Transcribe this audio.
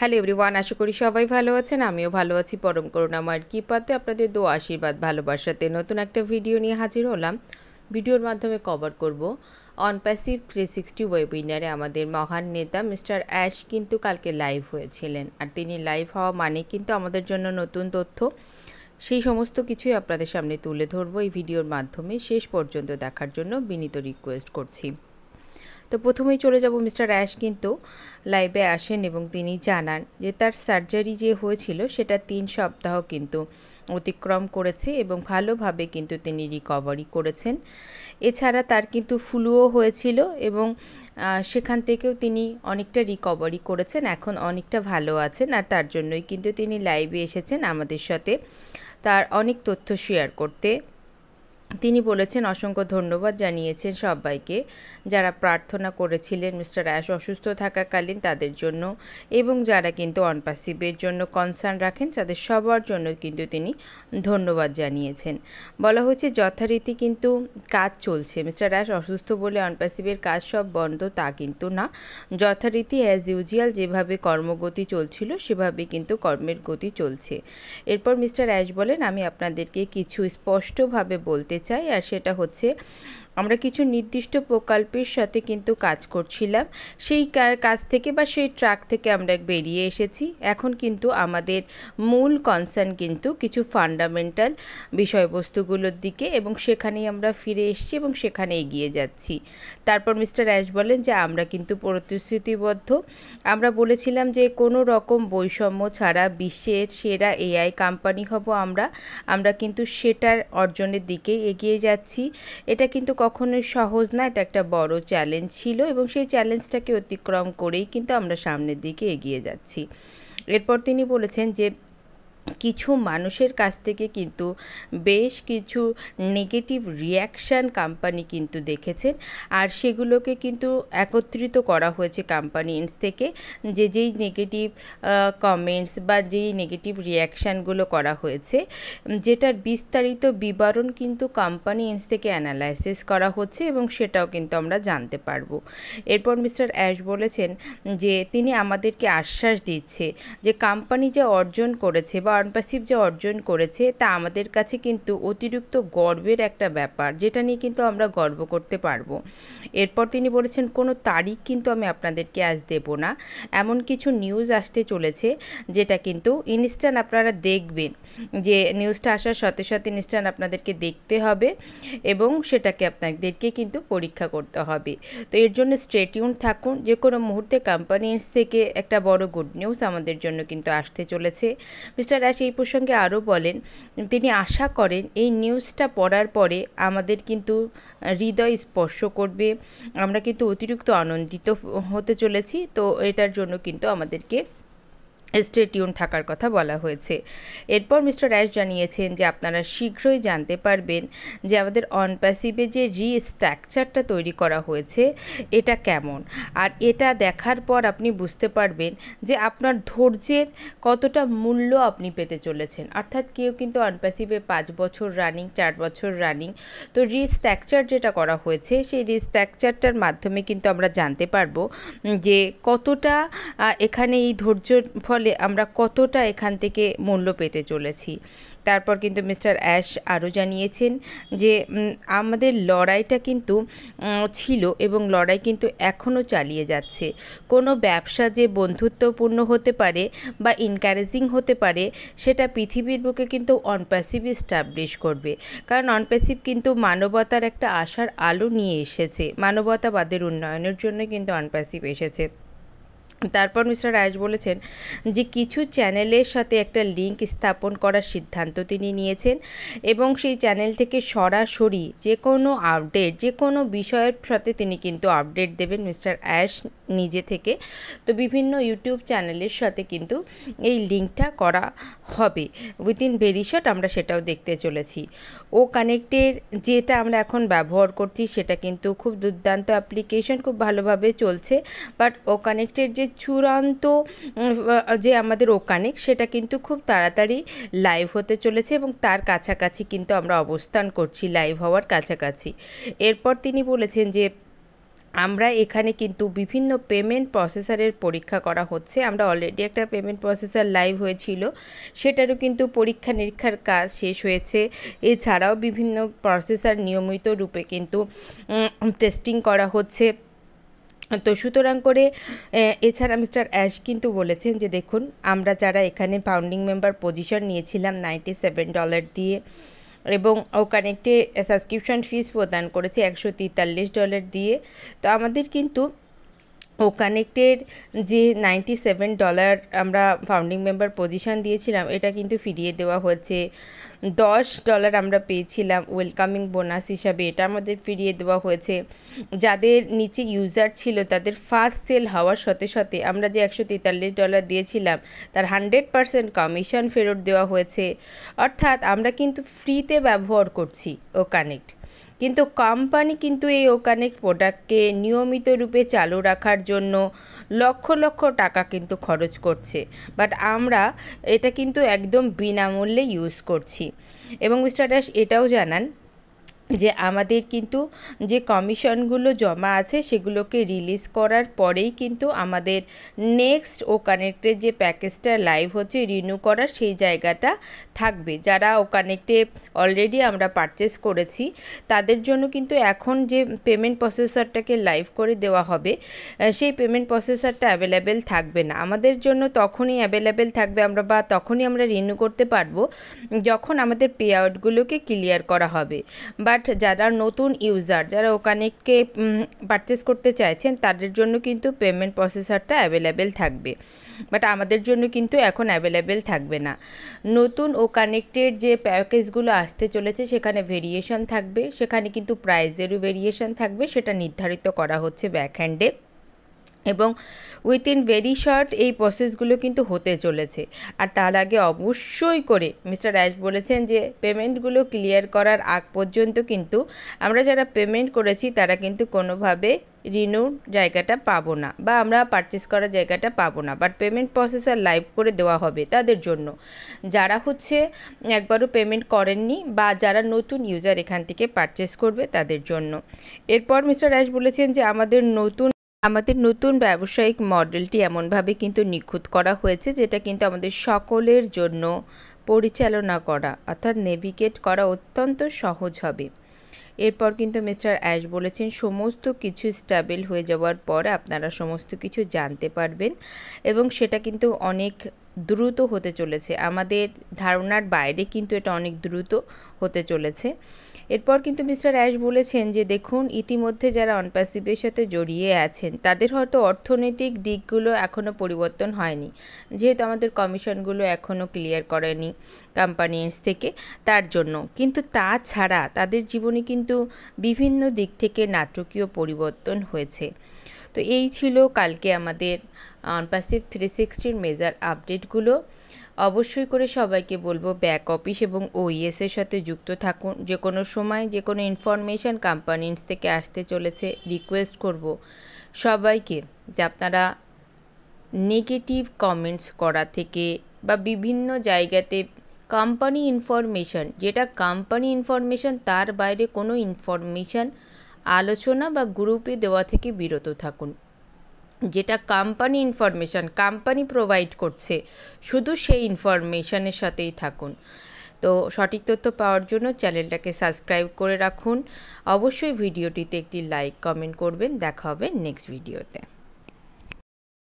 Hello everyone, আশা করি সবাই ভালো আছেন। আমিও ভালো আছি। পরম করুণাময়ের কৃপাতে আপনাদের দোয়া আশীর্বাদ ভালোবাসাতে নতুন একটা ভিডিও নিয়ে হাজির হলাম। ভিডিওর মাধ্যমে কভার করব অন প্যাসিভ 360 ওয়েবিনারে আমাদের মহান নেতা মিস্টার অ্যাশ কিন্তু কালকে লাইভ হয়েছিলেন। আর তিনি লাইভ হওয়া মানে কিন্তু আমাদের জন্য নতুন তথ্য, সেই সমস্ত কিছুই আপনাদের সামনে তুলে ধরবো এই ভিডিওর মাধ্যমে। শেষ পর্যন্ত দেখার জন্য বিনীত রিকোয়েস্ট করছি। তো প্রথমেই চলে যাব, মিস্টার অ্যাশ কিন্তু লাইভে আসেন এবং তিনি জানান যে তার সার্জারি যে হয়েছিল সেটা 3 সপ্তাহ কিন্তু অতিক্রম করেছে এবং ভালোভাবে কিন্তু তিনি রিকভারি করেছেন। এছাড়া তার কিন্তু ফ্লুও হয়েছিল এবং সেখান থেকেও তিনি অনেকটা রিকভারি করেছেন, এখন অনেকটা ভালো আছেন। আর তার জন্যই কিন্তু তিনি লাইভে এসেছেন আমাদের সাথে তার অনেক তথ্য শেয়ার করতে। তিনি বলেছেন অসংখ্য ধন্যবাদ জানিয়েছেন সবাইকে যারা প্রার্থনা করেছিলেন মিস্টার অ্যাশ অসুস্থ থাকাকালীন তাদের জন্য, এবং যারা কিন্তু অনপ্যাসিভের জন্য কনসার্ন রাখেন তাদের সবার জন্য কিন্তু তিনি ধন্যবাদ জানিয়েছেন। বলা হয়েছে যথারীতি কিন্তু কাজ চলছে। মিস্টার অ্যাশ অসুস্থ বলে অনপ্যাসিভের কাজ সব বন্ধ তা কিন্তু না, যথারীতি অ্যাজ ইউজুয়াল যেভাবে কর্মগতি চলছিল সেভাবে কিন্তু কর্মের গতি চলছে। এরপর মিস্টার অ্যাশ বলেন, আমি আপনাদেরকে কিছু স্পষ্টভাবে বলতে চাই, আর সেটা হচ্ছে আমরা কিছু নির্দিষ্ট প্রকল্পের সাথে কিন্তু কাজ করছিলাম, সেই কাজ থেকে বা সেই ট্র্যাক থেকে আমরা বেরিয়ে এসেছি। এখন কিন্তু আমাদের মূল কনসার্ন কিন্তু কিছু ফান্ডামেন্টাল বিষয়বস্তুগুলোর দিকে, এবং সেখানেই আমরা ফিরে এসেছি এবং সেখানে এগিয়ে যাচ্ছি। তারপর মিস্টার অ্যাশ বলেন যে আমরা কিন্তু প্রতিশ্রুতিবদ্ধ। আমরা বলেছিলাম যে কোনো রকম বৈষম্য ছাড়া বিশ্বের সেরা এআই কোম্পানি হব আমরা কিন্তু সেটার অর্জনের দিকে এগিয়ে যাচ্ছি। এটা কিন্তু কখনোই সহজ না, এটা একটা বড় চ্যালেঞ্জ ছিল এবং সেই চ্যালেঞ্জটাকে অতিক্রম করেই কিন্তু আমরা সামনের দিকে এগিয়ে যাচ্ছি। এরপর তিনি বলেছেন যে কিছু মানুষের কাছ থেকে কিন্তু বেশ কিছু নেগেটিভ রিয়াকশান কোম্পানি কিন্তু দেখেছেন, আর সেগুলোকে কিন্তু একত্রিত করা হয়েছে কোম্পানি ইন্স থেকে, যেই নেগেটিভ কমেন্টস বা যেই নেগেটিভ রিয়াকশানগুলো করা হয়েছে যেটার বিস্তারিত বিবরণ কিন্তু কোম্পানি ইন্স থেকে অ্যানালাইসিস করা হচ্ছে এবং সেটাও কিন্তু আমরা জানতে পারবো। এরপর মিস্টার অ্যাশ বলেছেন যে তিনি আমাদেরকে আশ্বাস দিচ্ছে যে কোম্পানি যা অর্জন করেছে বা অনপ্যাসিভ যে অর্জন করেছে তা আমাদের কাছে কিন্তু অতিরিক্ত গর্বের একটা ব্যাপার, যেটা নিয়ে কিন্তু আমরা গর্ব করতে পারবো। এরপর তিনি বলেছেন কোনো তারিখ কিন্তু আমি আপনাদেরকে আজ দেব না, এমন কিছু নিউজ আসতে চলেছে যেটা কিন্তু ইনস্ট্যান্ট আপনারা দেখবেন, যে নিউজটা আসার সাথে সাথে ইনস্ট্যান্ট আপনাদেরকে দেখতে হবে এবং সেটাকে আপনাদেরকে কিন্তু পরীক্ষা করতে হবে। তো এর জন্য স্টে টিউন থাকুন, যে কোনো মুহূর্তে কোম্পানির থেকে একটা বড় গুড নিউজ আমাদের জন্য কিন্তু আসতে চলেছে। মিস্টার অ্যাশ এই প্রসঙ্গে আরও বলেন তিনি আশা করেন এই নিউজটা পড়ার পরে আমাদের কিন্তু হৃদয় স্পর্শ করবে, আমরা কিন্তু অতিরিক্ত আনন্দিত হতে চলেছি। তো এটার জন্য কিন্তু আমাদেরকে স্টে টিউন থাকার কথা বলা হয়েছে। এরপর মিস্টার অ্যাশ জানিয়েছেন যে আপনারা শীঘ্রই জানতে পারবেন যে আমাদের অনপ্যাসিভে যে রিস্ট্রাকচারটা তৈরি করা হয়েছে এটা কেমন, আর এটা দেখার পর আপনি বুঝতে পারবেন যে আপনার ধৈর্যের কতটা মূল্য আপনি পেতে চলেছেন। অর্থাৎ কেউ কিন্তু অনপ্যাসিভে 5 বছর রানিং, 4 বছর রানিং, তো রিস্ট্রাকচার যেটা করা হয়েছে সেই রিস্ট্রাকচারটার মাধ্যমে কিন্তু আমরা জানতে পারবো যে কতটা এখানে এই ধৈর্যের ফলে আমরা কতটা এখান থেকে মূল্য পেতে চলেছি। তারপর কিন্তু মিস্টার অ্যাশ আরও জানিয়েছেন যে আমাদের লড়াইটা কিন্তু ছিল এবং লড়াই কিন্তু এখনও চালিয়ে যাচ্ছে। কোনো ব্যবসা যে বন্ধুত্বপূর্ণ হতে পারে বা এনকারেজিং হতে পারে সেটা পৃথিবীর বুকে কিন্তু অনপ্যাসিভ এস্টাবলিশ করবে, কারণ অনপ্যাসিভ কিন্তু মানবতার একটা আশার আলো নিয়ে এসেছে, মানবতাবাদের উন্নয়নের জন্য কিন্তু অনপ্যাসিভ এসেছে। তারপর মিস্টার অ্যাশ বলেছেন যে কিছু চ্যানেলের সাথে একটা লিঙ্ক স্থাপন করার সিদ্ধান্ত তিনি নিয়েছেন এবং সেই চ্যানেল থেকে সরাসরি যে কোনো আপডেট, যে কোনো বিষয়ের সাথে তিনি কিন্তু আপডেট দেবেন মিস্টার অ্যাশ নিজে থেকে। তো বিভিন্ন ইউটিউব চ্যানেলের সাথে কিন্তু এই লিঙ্কটা করা হবে উইদিন ভেরি শর্ট, আমরা সেটাও দেখতে চলেছি। ও কানেক্টের যেটা আমরা এখন ব্যবহার করছি সেটা কিন্তু খুব দুর্দান্ত অ্যাপ্লিকেশন, খুব ভালোভাবে চলছে, বাট ও কানেক্টের যে চূড়ান্ত যে আমাদের ও কানেক্ট সেটা কিন্তু খুব তাড়াতাড়ি লাইভ হতে চলেছে এবং তার কাছাকাছি কিন্তু আমরা অবস্থান করছি, লাইভ হওয়ার কাছাকাছি। এরপর তিনি বলেছেন যে আমরা এখানে কিন্তু বিভিন্ন পেমেন্ট প্রসেসরের পরীক্ষা করা হচ্ছে। আমরা অলরেডি একটা পেমেন্ট প্রসেসর লাইভ হয়েছিল, সেটারও কিন্তু পরীক্ষা নিরীক্ষার কাজ শেষ হয়েছে। এছাড়াও বিভিন্ন প্রসেসর নিয়মিত রূপে কিন্তু টেস্টিং করা হচ্ছে। তো সুতরাং করে এছাড়া মিস্টার অ্যাশ কিন্তু বলেছেন যে দেখুন, আমরা যারা এখানে ফাউন্ডিং মেম্বার পজিশন নিয়েছিলাম $97 দিয়ে, এবং ও কানেক্টে সাবস্ক্রিপশন ফিস প্রদান করেছে $143 দিয়ে। তো আমাদের কিন্তু ও কানেক্টের যে $97 আমরা ফাউন্ডিং মেম্বার পজিশন দিয়েছিলাম, এটা কিন্তু ফিরিয়ে দেওয়া হয়েছে। $10 আমরা পেয়েছিলাম ওয়েলকামিং বোনাস হিসাবে, এটা আমাদের ফিরিয়ে দেওয়া হয়েছে। যাদের নিচে ইউজার ছিল তাদের ফার্স্ট সেল হওয়ার সাথে সাথে আমরা যে $143 দিয়েছিলাম তার 100% কমিশন ফেরত দেওয়া হয়েছে। অর্থাৎ আমরা কিন্তু ফ্রিতে ব্যবহার করছি ও কানেক্ট, কিন্তু কোম্পানি কিন্তু এই ও কানেক্ট প্রোডাক্টকে নিয়মিত রূপে চালু রাখার জন্য লক্ষ লক্ষ টাকা কিন্তু খরচ করছে, বাট আমরা এটা কিন্তু একদম বিনামূল্যে ইউজ করছি। এবং মিস্টার ড্যাশ এটাও জানান যে আমাদের কিন্তু যে কমিশনগুলো জমা আছে সেগুলোকে রিলিজ করার পরেই কিন্তু আমাদের নেক্সট ও কানেক্টের যে প্যাকেজটা লাইভ হচ্ছে রিনিউ করার সেই জায়গাটা থাকবে। যারা ও কানেক্টে অলরেডি আমরা পারচেস করেছি তাদের জন্য কিন্তু এখন যে পেমেন্ট প্রসেসরটাকে লাইভ করে দেওয়া হবে সেই পেমেন্ট প্রসেসরটা অ্যাভেলেবেল থাকবে না। আমাদের জন্য তখনই অ্যাভেলেবেল থাকবে বা তখনই আমরা রিনিউ করতে পারবো যখন আমাদের পে আউটগুলোকে ক্লিয়ার করা হবে। বাট যারা নতুন ইউজার, যারা ও কানেক্টকে পারচেস করতে চাইছেন তাদের জন্য কিন্তু পেমেন্ট প্রসেসরটা অ্যাভেলেবেল থাকবে, বাট আমাদের জন্য কিন্তু এখন অ্যাভেলেবেল থাকবে না। নতুন ও কানেক্টের যে প্যাকেজগুলো আসতে চলেছে সেখানে ভেরিয়েশন থাকবে, সেখানে কিন্তু প্রাইসেরও ভেরিয়েশন থাকবে, সেটা নির্ধারিত করা হচ্ছে ব্যাকহ্যান্ডে। এবং উইথিন ভেরি শর্ট এই প্রসেসগুলো কিন্তু হতে চলেছে। আর তার আগে অবশ্যই করে মিস্টার অ্যাশ বলেছেন যে পেমেন্টগুলো ক্লিয়ার করার আগ পর্যন্ত কিন্তু আমরা যারা পেমেন্ট করেছি তারা কিন্তু কোনোভাবে রিনিউ জায়গাটা পাবো না, বা আমরা পারচেস করার জায়গাটা পাবো না। বাট পেমেন্ট প্রসেসর লাইভ করে দেওয়া হবে তাদের জন্য, যারা হচ্ছে একবারও পেমেন্ট করেননি বা যারা নতুন ইউজার এখান থেকে পারচেস করবে তাদের জন্য। এরপর মিস্টার অ্যাশ বলেছেন যে আমাদের নতুন ব্যবসায়িক মডেলটি এমনভাবে কিন্তু নিখুঁত করা হয়েছে যেটা কিন্তু আমাদের সকলের জন্য পরিচালনা করা অর্থাৎ নেভিগেট করা অত্যন্ত সহজ হবে। এরপর কিন্তু মিস্টার অ্যাশ বলেছেন সমস্ত কিছু স্টেবল হয়ে যাওয়ার পর আপনারা সমস্ত কিছু জানতে পারবেন, এবং সেটা কিন্তু অনেক দ্রুত হতে চলেছে। আমাদের ধারণার বাইরে কিন্তু এটা অনেক দ্রুত হতে চলেছে। এরপর কিন্তু মিস্টার অ্যাশ বলেছেন যে দেখুন, ইতিমধ্যে যারা অনপ্যাসিভের সাথে জড়িয়ে আছেন তাদের হয়তো অর্থনৈতিক দিকগুলো এখনও পরিবর্তন হয়নি, যেহেতু আমাদের কমিশনগুলো এখনও ক্লিয়ার করেনি কোম্পানির থেকে, তার জন্য। কিন্তু তাছাড়া তাদের জীবনে কিন্তু বিভিন্ন দিক থেকে নাটকীয় পরিবর্তন হয়েছে। তো এই ছিল কালকে আমাদের অনপ্যাসিভ 360 মেজার আপডেটগুলো। অবশ্যই করে সবাইকে বলবো ব্যাক অফিস এবং ওইএসের সাথে যুক্ত থাকুন। যে কোনো সময় যে কোনো ইনফরমেশান কোম্পানিজ থেকে আসতে চলেছে। রিকোয়েস্ট করব সবাইকে যে আপনারা নেগেটিভ কমেন্টস করা থেকে বা বিভিন্ন জায়গাতে কোম্পানি ইনফরমেশান, যেটা কোম্পানি ইনফরমেশান তার বাইরে কোনো ইনফরমেশান আলোচনা বা গ্রুপে দেওয়া থেকে বিরত থাকুন। যেটা কোম্পানি ইনফরমেশান কোম্পানি প্রোভাইড করছে শুধু সেই ইনফরমেশানের সাথেই থাকুন। তো সঠিক তথ্য পাওয়ার জন্য চ্যানেলটাকে সাবস্ক্রাইব করে রাখুন। অবশ্যই ভিডিওটিতে একটি লাইক কমেন্ট করবেন। দেখা হবে নেক্সট ভিডিওতে।